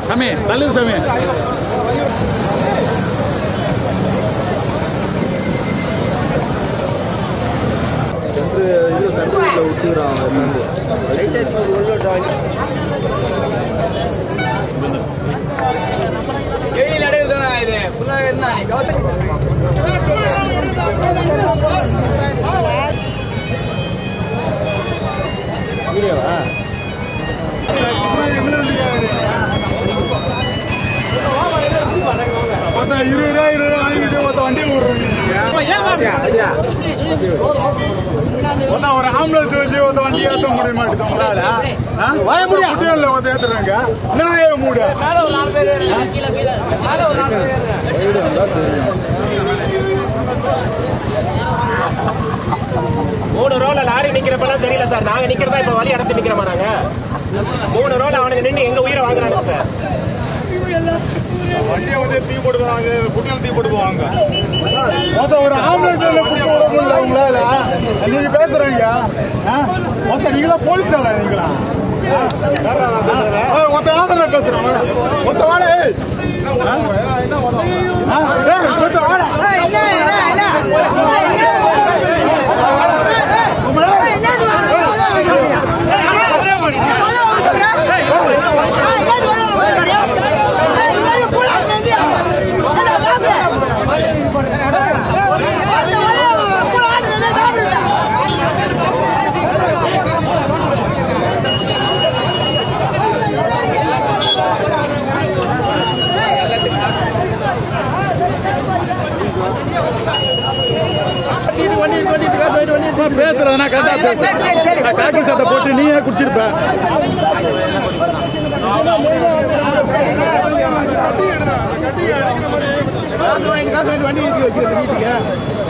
சாமி நல்லது சாமி. இது சென்ட்ரல் விட்டுக்கிறாங்க. இது ஃபுல்லாக என்ன வீடியோவா? மொத்தம் 20 ரூபா வாங்கிட்டு மொத்தம் வண்டி மொத்தம் ஒரு ஆம்புலன்ஸ் வச்சு மொத்த வண்டி ஏற்ற முடிய மாட்டேங்குது உங்களால. முடியல மொத்தம் ஏத்துறாங்க. என்ன மூட 3 ரோல லாரி நிக்கிறப்பெல்லாம் தெரியல சார். நாங்க நிக்கிறதா இப்ப வழி அடைச்சு நிக்கிறோமா? நாங்க 3 ரோல அவனுக்கு நின்று எங்க உயிரை வாங்குறாங்க சார். வண்டியை வந்து தீ போடுவாங்க, குட்டியில் தீ போடுவாங்க. மொத்தம் ஒரு ஆம்புலன்ஸ் உங்களால நீங்க பேசுறீங்க. மொத்தம் நீங்களா போலீஸ் நீங்களா? மொத்த ஆதரவு பேசுறோம். மொத்த வாழ பேசுறதுனா கரெக்டா பேச. காக்கி சட்டை போட்டு நீயே குடிச்சிருப்ப. கட்டி எடுனா கட்டி அடிக்கிற மாதிரி காசு வாங்கி வச்சிருக்க வீட்டுக்கு.